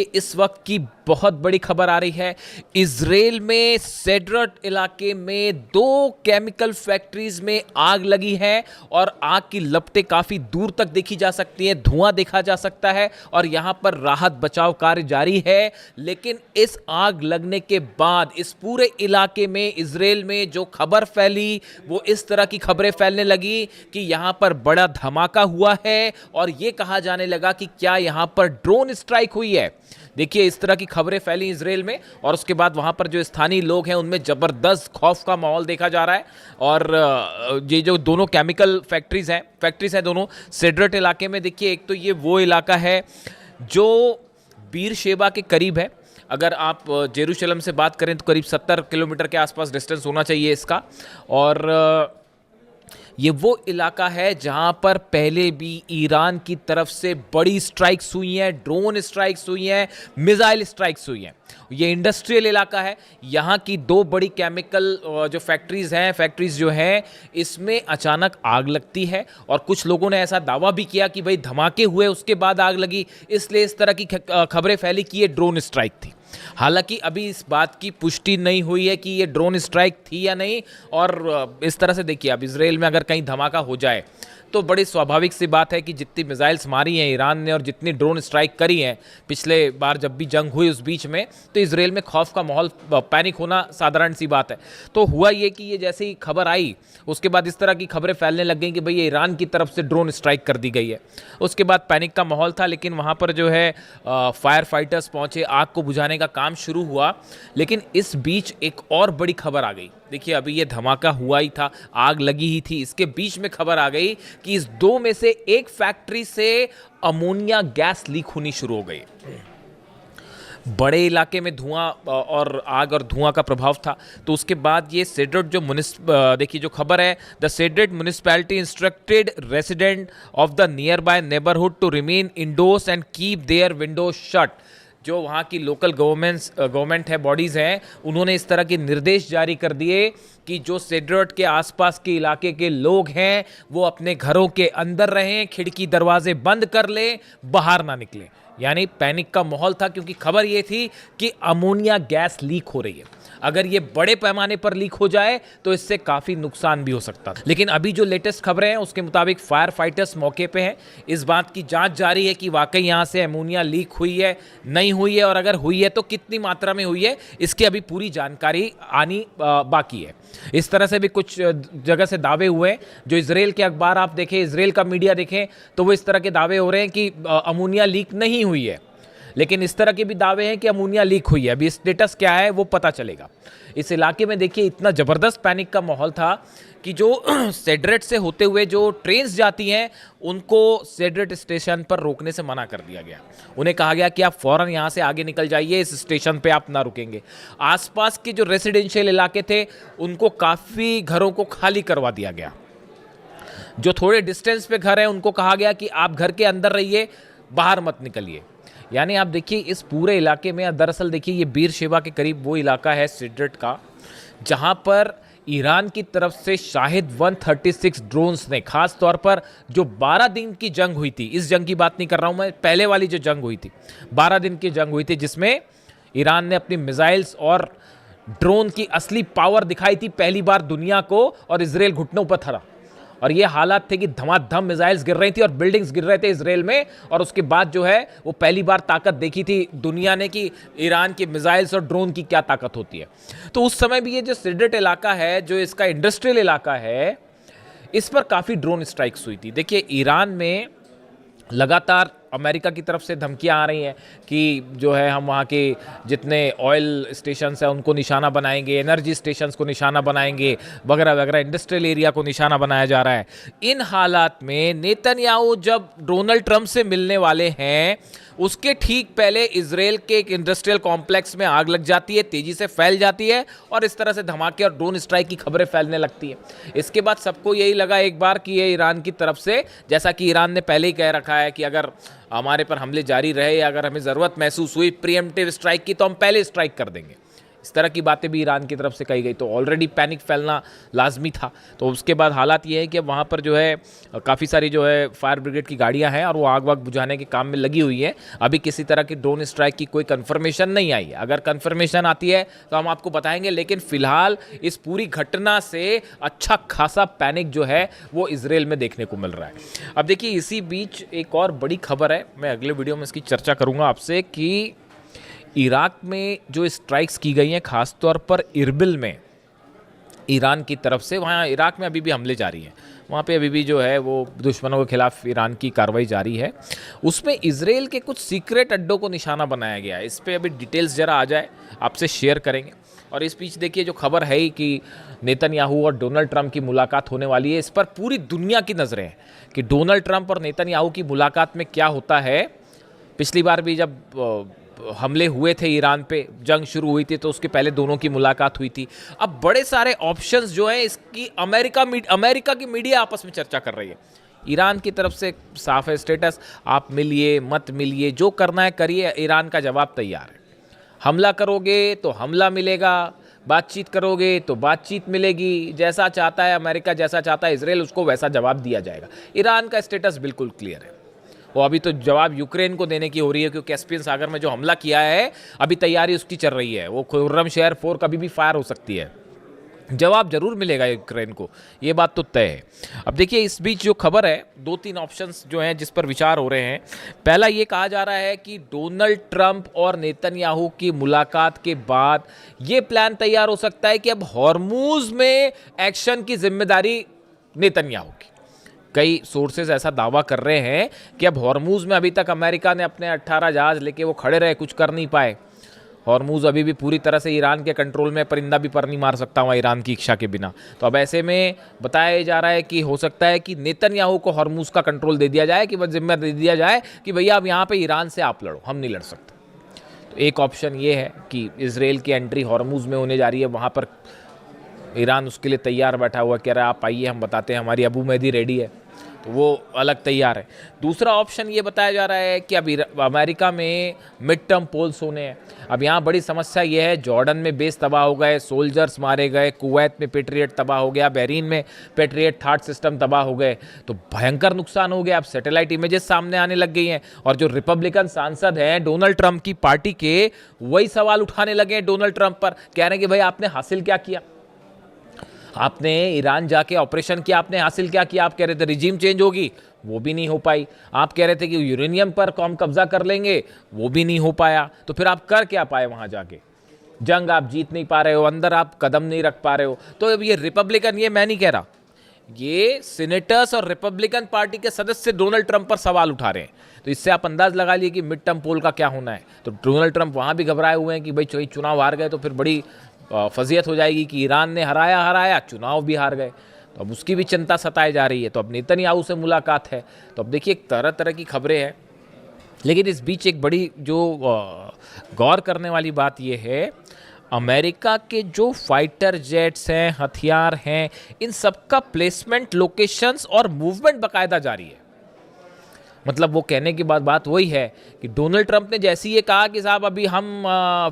इस वक्त की बहुत बड़ी खबर आ रही है। इजराइल में सेड्रट इलाके में 2 केमिकल फैक्ट्रीज में आग लगी है और आग की लपटें काफी दूर तक देखी जा सकती हैं, धुआं देखा जा सकता है और यहां पर राहत बचाव कार्य जारी है। लेकिन इस आग लगने के बाद इस पूरे इलाके में इजराइल में जो खबर फैली वो इस तरह की खबरें फैलने लगी कि यहां पर बड़ा धमाका हुआ है और यह कहा जाने लगा कि क्या यहां पर ड्रोन स्ट्राइक हुई है। देखिए, इस तरह की खबरें फैली इजराइल में और उसके बाद वहां पर जो स्थानीय लोग हैं उनमें जबरदस्त खौफ का माहौल देखा जा रहा है। और ये जो दोनों केमिकल फैक्ट्रीज हैं दोनों सेड्रट इलाके में। देखिए, एक तो ये वो इलाका है जो बीर शेबा के करीब है। अगर आप जेरूशलम से बात करें तो करीब 70 किलोमीटर के आसपास डिस्टेंस होना चाहिए इसका। और ये वो इलाका है जहां पर पहले भी ईरान की तरफ से बड़ी स्ट्राइक्स हुई हैं, ड्रोन स्ट्राइक्स हुई हैं, मिसाइल स्ट्राइक्स हुई हैं। ये इंडस्ट्रियल इलाका है। यहाँ की 2 बड़ी केमिकल जो फैक्ट्रीज जो हैं इसमें अचानक आग लगती है और कुछ लोगों ने ऐसा दावा भी किया कि भाई धमाके हुए उसके बाद आग लगी, इसलिए इस तरह की खबरें फैली कि ये ड्रोन स्ट्राइक थी। हालांकि अभी इस बात की पुष्टि नहीं हुई है कि ये ड्रोन स्ट्राइक थी या नहीं। और इस तरह से देखिए, अब इजराइल में अगर कहीं धमाका हो जाए तो बड़ी स्वाभाविक सी बात है कि जितनी मिसाइल्स मारी हैं ईरान ने और जितनी ड्रोन स्ट्राइक करी हैं पिछले बार जब भी जंग हुई उस बीच में, तो इजराइल में खौफ का माहौल, पैनिक होना साधारण सी बात है। तो हुआ ये कि ये जैसे ही खबर आई उसके बाद इस तरह की खबरें फैलने लग गई कि भाई ये ईरान की तरफ से ड्रोन स्ट्राइक कर दी गई है। उसके बाद पैनिक का माहौल था, लेकिन वहाँ पर जो है फायर फाइटर्स पहुँचे, आग को बुझाने का काम शुरू हुआ। लेकिन इस बीच एक और बड़ी खबर आ गई। देखिए, अभी ये धमाका हुआ ही था, आग लगी ही थी, इसके बीच में खबर आ गई कि इस 2 में से एक फैक्ट्री से अमोनिया गैस लीक होनी शुरू हो गई। बड़े इलाके में धुआं और आग और धुआं का प्रभाव था। तो उसके बाद ये सेड्रट जो देखिए जो खबर है, द सेड्रट municipality instructed resident of the nearby neighbourhood to remain indoors and keep their windows shut. जो वहाँ की लोकल गवर्नमेंट है, बॉडीज़ हैं, उन्होंने इस तरह के निर्देश जारी कर दिए कि जो सेड्रट के आसपास के इलाके के लोग हैं वो अपने घरों के अंदर रहें, खिड़की दरवाजे बंद कर लें, बाहर ना निकलें। यानी पैनिक का माहौल था क्योंकि खबर ये थी कि अमोनिया गैस लीक हो रही है। अगर ये बड़े पैमाने पर लीक हो जाए तो इससे काफ़ी नुकसान भी हो सकता था। लेकिन अभी जो लेटेस्ट खबरें हैं उसके मुताबिक फायर फाइटर्स मौके पे हैं। इस बात की जांच जारी है कि वाकई यहाँ से अमोनिया लीक हुई है, नहीं हुई है, और अगर हुई है तो कितनी मात्रा में हुई है, इसकी अभी पूरी जानकारी आनी बाकी है। इस तरह से भी कुछ जगह से दावे हुए हैं। जो इजराइल के अखबार आप देखें, इजराइल का मीडिया देखें, तो वो इस तरह के दावे हो रहे हैं कि अमोनिया लीक नहीं हुई है। लेकिन इस तरह के भी दावे हैं कि अमोनिया लीक हुई है। अभी स्टेटस क्या है वो पता चलेगा। इस इलाके में देखिए इतना ज़बरदस्त पैनिक का माहौल था कि जो सेड्रट से होते हुए जो ट्रेन्स जाती हैं उनको सेड्रट स्टेशन पर रोकने से मना कर दिया गया। उन्हें कहा गया कि आप फ़ौरन यहाँ से आगे निकल जाइए, इस स्टेशन पे आप ना रुकेंगे। आसपास के जो रेसिडेंशियल इलाके थे उनको काफ़ी घरों को खाली करवा दिया गया। जो थोड़े डिस्टेंस पे घर हैं उनको कहा गया कि आप घर के अंदर रहिए, बाहर मत निकलिए। यानी आप देखिए इस पूरे इलाके में, दरअसल देखिए ये बीर शेबा के करीब वो इलाका है सेड्रट का जहां पर ईरान की तरफ से शाहिद 136 ड्रोन्स ने, खास तौर पर जो 12 दिन की जंग हुई थी, इस जंग की बात नहीं कर रहा हूं मैं, पहले वाली जो जंग हुई थी 12 दिन की जंग हुई थी जिसमें ईरान ने अपनी मिसाइल्स और ड्रोन की असली पावर दिखाई थी पहली बार दुनिया को, और इजराइल घुटनों पर था। और ये हालात थे कि धमाधम मिसाइल्स गिर रही थी और बिल्डिंग्स गिर रहे थे इजराइल में। और उसके बाद जो है वो पहली बार ताकत देखी थी दुनिया ने कि ईरान की मिसाइल्स और ड्रोन की क्या ताकत होती है। तो उस समय भी ये जो सेड्रट इलाका है, जो इसका इंडस्ट्रियल इलाका है, इस पर काफ़ी ड्रोन स्ट्राइक्स हुई थी। देखिए, ईरान में लगातार अमेरिका की तरफ से धमकियां आ रही हैं कि जो है हम वहाँ के जितने ऑयल स्टेशंस हैं उनको निशाना बनाएंगे, एनर्जी स्टेशंस को निशाना बनाएंगे, वगैरह वगैरह, इंडस्ट्रियल एरिया को निशाना बनाया जा रहा है। इन हालात में नेतन्याहू जब डोनाल्ड ट्रंप से मिलने वाले हैं उसके ठीक पहले इजराइल के एक इंडस्ट्रियल कॉम्प्लेक्स में आग लग जाती है, तेजी से फैल जाती है और इस तरह से धमाके और ड्रोन स्ट्राइक की खबरें फैलने लगती है। इसके बाद सबको यही लगा एक बार कि ये ईरान की तरफ से, जैसा कि ईरान ने पहले ही कह रखा है कि अगर हमारे पर हमले जारी रहे या अगर हमें ज़रूरत महसूस हुई प्रीएम्प्टिव स्ट्राइक की तो हम पहले स्ट्राइक कर देंगे। इस तरह की बातें भी ईरान की तरफ से कही गई। तो ऑलरेडी पैनिक फैलना लाजमी था। तो उसके बाद हालात ये है कि अब वहाँ पर जो है काफ़ी सारी जो है फायर ब्रिगेड की गाड़ियाँ हैं और वो आग वाग बुझाने के काम में लगी हुई है। अभी किसी तरह की ड्रोन स्ट्राइक की कोई कन्फर्मेशन नहीं आई है। अगर कन्फर्मेशन आती है तो हम आपको बताएंगे, लेकिन फिलहाल इस पूरी घटना से अच्छा खासा पैनिक जो है वो इजराइल में देखने को मिल रहा है। अब देखिए, इसी बीच एक और बड़ी खबर है, मैं अगले वीडियो में इसकी चर्चा करूंगा आपसे, कि इराक में जो स्ट्राइक्स की गई हैं खासतौर पर इरबिल में ईरान की तरफ से, वहाँ इराक में अभी भी हमले जारी हैं, वहाँ पे अभी भी जो है वो दुश्मनों के खिलाफ ईरान की कार्रवाई जारी है। उसमें इजराइल के कुछ सीक्रेट अड्डों को निशाना बनाया गया है। इस पर अभी डिटेल्स ज़रा आ जाए आपसे शेयर करेंगे। और इस बीच देखिए, जो खबर है ही कि नेतन्याहू और डोनाल्ड ट्रंप की मुलाकात होने वाली है, इस पर पूरी दुनिया की नज़रें हैं कि डोनाल्ड ट्रंप और नेतन्याहू की मुलाकात में क्या होता है। पिछली बार भी जब हमले हुए थे ईरान पे, जंग शुरू हुई थी, तो उसके पहले दोनों की मुलाकात हुई थी। अब बड़े सारे ऑप्शंस जो हैं इसकी अमेरिका की मीडिया आपस में चर्चा कर रही है। ईरान की तरफ से साफ है स्टेटस, आप मिलिए मत मिलिए, जो करना है करिए, ईरान का जवाब तैयार है। हमला करोगे तो हमला मिलेगा, बातचीत करोगे तो बातचीत मिलेगी। जैसा चाहता है अमेरिका, जैसा चाहता है इजराइल, उसको वैसा जवाब दिया जाएगा। ईरान का स्टेटस बिल्कुल क्लियर है। वो अभी तो जवाब यूक्रेन को देने की हो रही है, क्योंकि कैस्पियन सागर में जो हमला किया है अभी तैयारी उसकी चल रही है। वो खुर्रम शहर 4 कभी भी फायर हो सकती है। जवाब जरूर मिलेगा यूक्रेन को, ये बात तो तय है। अब देखिए, इस बीच जो खबर है, 2-3 ऑप्शंस जो हैं जिस पर विचार हो रहे हैं। पहला ये कहा जा रहा है कि डोनाल्ड ट्रंप और नेतन्याहू की मुलाकात के बाद ये प्लान तैयार हो सकता है कि अब हॉर्मूज में एक्शन की जिम्मेदारी नेतन्याहू की। कई सोर्सेज ऐसा दावा कर रहे हैं कि अब हॉर्मूज में अभी तक अमेरिका ने अपने 18 जहाज लेके वो खड़े रहे, कुछ कर नहीं पाए। हॉर्मूज अभी भी पूरी तरह से ईरान के कंट्रोल में, परिंदा भी पर नहीं मार सकता वहाँ ईरान की इच्छा के बिना। तो अब ऐसे में बताया जा रहा है कि हो सकता है कि नेतन्याहू को हॉर्मूज का कंट्रोल दे दिया जाए, कि वह जिम्मा दे दिया जाए कि भैया अब यहाँ पे ईरान से आप लड़ो, हम नहीं लड़ सकते। तो एक ऑप्शन ये है कि इजराइल की एंट्री हॉर्मूज में होने जा रही है, वहाँ पर ईरान उसके लिए तैयार बैठा हुआ, कह रहा है आप आइए, हम बताते हैं, हमारी अबू मेहदी रेडी है, तो वो अलग तैयार है। दूसरा ऑप्शन ये बताया जा रहा है कि अब अमेरिका में मिड टर्म पोल्स होने हैं। अब यहाँ बड़ी समस्या ये है, जॉर्डन में बेस तबाह हो गए, सोल्जर्स मारे गए, कुवैत में पेट्रियट तबाह हो गया, बहरीन में पेट्रियट थर्ड सिस्टम तबाह हो गए, तो भयंकर नुकसान हो गया। अब सैटेलाइट इमेजेस सामने आने लग गई हैं, और जो रिपब्लिकन सांसद हैं डोनाल्ड ट्रंप की पार्टी के, वही सवाल उठाने लगे हैं डोनाल्ड ट्रंप पर, कह रहे हैं कि भाई आपने हासिल क्या किया, आपने ईरान जाके ऑपरेशन किया, आपने हासिल क्या किया। आप कह रहे थे रिजीम चेंज होगी, वो भी नहीं हो पाई। आप कह रहे थे कि यूरेनियम पर कौम कब्जा कर लेंगे, वो भी नहीं हो पाया। तो फिर आप कर क्या पाए वहां जाके? जंग आप जीत नहीं पा रहे हो, अंदर आप कदम नहीं रख पा रहे हो। तो अब ये रिपब्लिकन, ये मैं नहीं कह रहा, ये सीनेटर्स और रिपब्लिकन पार्टी के सदस्य डोनाल्ड ट्रंप पर सवाल उठा रहे हैं। तो इससे आप अंदाज लगा लिए कि मिड टर्म पोल का क्या होना है। तो डोनाल्ड ट्रंप वहां भी घबराए हुए हैं कि भाई चुनाव हार गए तो फिर बड़ी फजीयत हो जाएगी कि ईरान ने हराया, चुनाव भी हार गए। तो अब उसकी भी चिंता सताई जा रही है। तो अब नेतन्याहू से मुलाकात है। तो अब देखिए, तरह तरह की खबरें हैं। लेकिन इस बीच एक बड़ी जो गौर करने वाली बात यह है, अमेरिका के जो फाइटर जेट्स हैं, हथियार हैं, इन सबका प्लेसमेंट, लोकेशंस और मूवमेंट बाकायदा जारी है। मतलब वो कहने की बात वही है कि डोनाल्ड ट्रंप ने जैसे ये कहा कि साहब अभी हम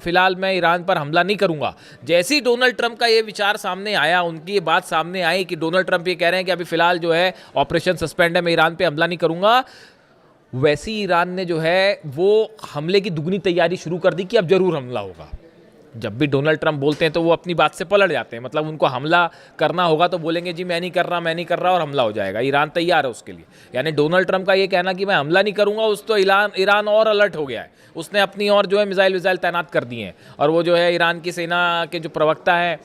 फिलहाल मैं ईरान पर हमला नहीं करूंगा, जैसे ही डोनाल्ड ट्रंप का ये विचार सामने आया, उनकी ये बात सामने आई कि डोनाल्ड ट्रंप ये कह रहे हैं कि अभी फिलहाल जो है ऑपरेशन सस्पेंड है, मैं ईरान पे हमला नहीं करूंगा, वैसे ही ईरान ने जो है वो हमले की दुगनी तैयारी शुरू कर दी कि अब जरूर हमला होगा। जब भी डोनाल्ड ट्रंप बोलते हैं तो वो अपनी बात से पलट जाते हैं। मतलब उनको हमला करना होगा तो बोलेंगे जी मैं नहीं कर रहा, और हमला हो जाएगा। ईरान तैयार है उसके लिए। यानी डोनाल्ड ट्रंप का ये कहना कि मैं हमला नहीं करूंगा, उस तो ईरान और अलर्ट हो गया है। उसने अपनी और जो है मिसाइल तैनात कर दिए हैं। और वो जो है ईरान की सेना के जो प्रवक्ता हैं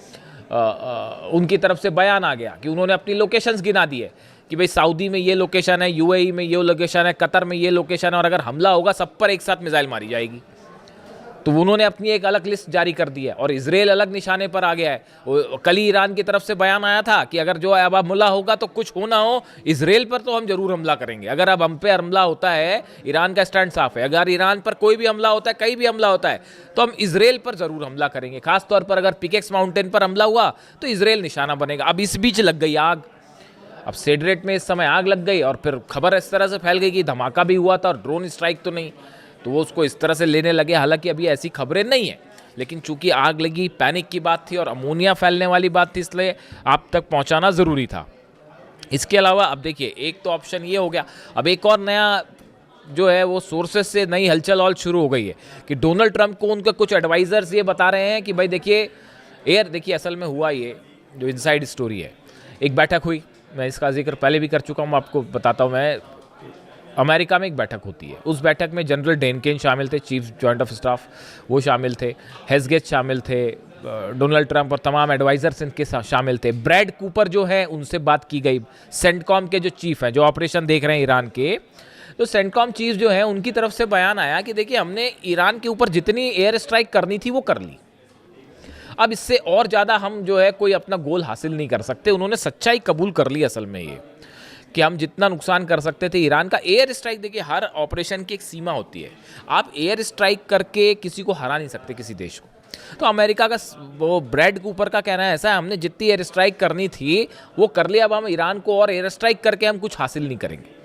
उनकी तरफ से बयान आ गया कि उन्होंने अपनी लोकेशंस गिना दी है कि भाई सऊदी में ये लोकेशन है, यूएई में ये लोकेशन है, कतर में ये लोकेशन है, और अगर हमला होगा सब पर एक साथ मिसाइल मारी जाएगी। तो उन्होंने अपनी एक अलग लिस्ट जारी कर दी है। और इजराइल अलग निशाने पर आ गया है। कल ही ईरान की तरफ से बयान आया था कि अगर जो अब हमला होगा तो कुछ हो ना हो, इजराइल पर तो हम जरूर हमला करेंगे। अगर अब हम पे हमला होता है, ईरान का स्टैंड साफ है, अगर ईरान पर कोई भी हमला होता है, कहीं भी हमला होता है, तो हम इजराइल पर जरूर हमला करेंगे। खासतौर पर अगर पिकेक्स माउंटेन पर हमला हुआ तो इजराइल निशाना बनेगा। अब इस बीच लग गई आग। अब सेड्रेट में इस समय आग लग गई और फिर खबर इस तरह से फैल गई कि धमाका भी हुआ था और ड्रोन स्ट्राइक तो नहीं, तो वो उसको इस तरह से लेने लगे। हालांकि अभी ऐसी खबरें नहीं है, लेकिन चूंकि आग लगी, पैनिक की बात थी और अमोनिया फैलने वाली बात थी, इसलिए आप तक पहुंचाना ज़रूरी था। इसके अलावा अब देखिए, एक तो ऑप्शन ये हो गया, अब एक और नया जो है वो सोर्सेस से नई हलचल और शुरू हो गई है कि डोनाल्ड ट्रंप को उनके कुछ एडवाइजर्स ये बता रहे हैं कि भाई देखिए देखिए असल में हुआ ये जो इनसाइड स्टोरी है, एक बैठक हुई, मैं इसका जिक्र पहले भी कर चुका हूँ, आपको बताता हूँ मैं। अमेरिका में एक बैठक होती है, उस बैठक में जनरल डेनकेन शामिल थे, चीफ जॉइंट ऑफ स्टाफ, वो शामिल थे, हेस्गेट शामिल थे, डोनाल्ड ट्रंप और तमाम एडवाइजर्स इनके शामिल थे। ब्रैड कूपर जो है उनसे बात की गई, सेंटकॉम के जो चीफ हैं, जो ऑपरेशन देख रहे हैं ईरान के, तो सेंटकॉम चीफ जो है उनकी तरफ से बयान आया कि देखिए हमने ईरान के ऊपर जितनी एयर स्ट्राइक करनी थी वो कर ली, अब इससे और ज़्यादा हम जो है कोई अपना गोल हासिल नहीं कर सकते। उन्होंने सच्चाई कबूल कर ली असल में ये कि हम जितना नुकसान कर सकते थे ईरान का। एयर स्ट्राइक, देखिए हर ऑपरेशन की एक सीमा होती है, आप एयर स्ट्राइक करके किसी को हरा नहीं सकते, किसी देश को। तो अमेरिका का वो ब्रैड कूपर का कहना है ऐसा है, हमने जितनी एयर स्ट्राइक करनी थी वो कर लिया, अब हम ईरान को और एयर स्ट्राइक करके हम कुछ हासिल नहीं करेंगे।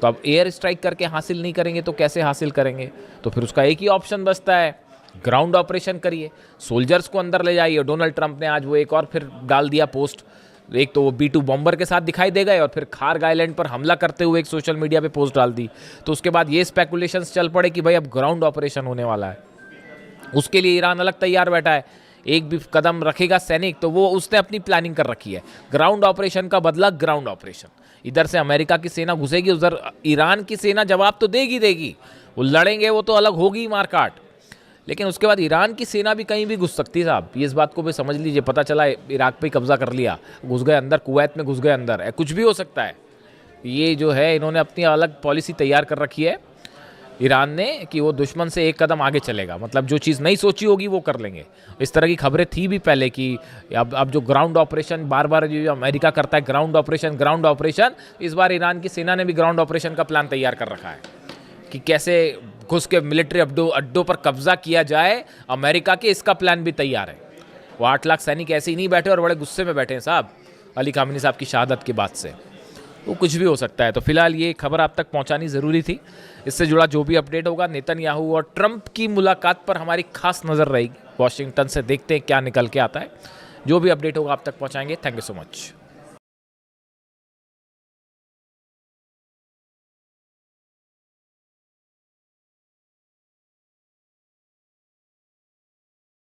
तो अब एयर स्ट्राइक करके हासिल नहीं करेंगे तो कैसे हासिल करेंगे? तो फिर उसका एक ही ऑप्शन बचता है, ग्राउंड ऑपरेशन करिए, सोल्जर्स को अंदर ले जाइए। डोनाल्ड ट्रंप ने आज वो एक और फिर डाल दिया पोस्ट, एक तो वो B-2 बॉम्बर के साथ दिखाई दे गए और फिर खार्ग आइलैंड पर हमला करते हुए एक सोशल मीडिया पे पोस्ट डाल दी। तो उसके बाद ये स्पेकुलेशंस चल पड़े कि भाई अब ग्राउंड ऑपरेशन होने वाला है, उसके लिए ईरान अलग तैयार बैठा है, एक भी कदम रखेगा सैनिक तो वो उसने अपनी प्लानिंग कर रखी है। ग्राउंड ऑपरेशन का बदला ग्राउंड ऑपरेशन, इधर से अमेरिका की सेना घुसेगी, उधर ईरान की सेना जवाब तो देगी, वो लड़ेंगे, वो तो अलग होगी मारकाट, लेकिन उसके बाद ईरान की सेना भी कहीं भी घुस सकती है साहब, ये इस बात को भी समझ लीजिए। पता चला इराक पे कब्जा कर लिया, घुस गए अंदर, कुवैत में घुस गए अंदर, कुछ भी हो सकता है। ये जो है इन्होंने अपनी अलग पॉलिसी तैयार कर रखी है ईरान ने कि वो दुश्मन से एक कदम आगे चलेगा, मतलब जो चीज़ नहीं सोची होगी वो कर लेंगे। इस तरह की खबरें थी भी पहले कि अब जो ग्राउंड ऑपरेशन बार बार जो अमेरिका करता है, ग्राउंड ऑपरेशन, इस बार ईरान की सेना ने भी ग्राउंड ऑपरेशन का प्लान तैयार कर रखा है कि कैसे घुस के मिलिट्री अड्डों पर कब्जा किया जाए अमेरिका के, इसका प्लान भी तैयार है। वो 8 लाख सैनिक ऐसे ही नहीं बैठे और बड़े गुस्से में बैठे हैं साहब अली खामेनी साहब की शहादत के बाद से, वो कुछ भी हो सकता है। तो फिलहाल ये खबर आप तक पहुंचानी ज़रूरी थी। इससे जुड़ा जो भी अपडेट होगा, नेतन्याहू और ट्रंप की मुलाकात पर हमारी खास नज़र रहेगी। वॉशिंगटन से देखते हैं क्या निकल के आता है, जो भी अपडेट होगा आप तक पहुंचाएंगे। Thank you so much.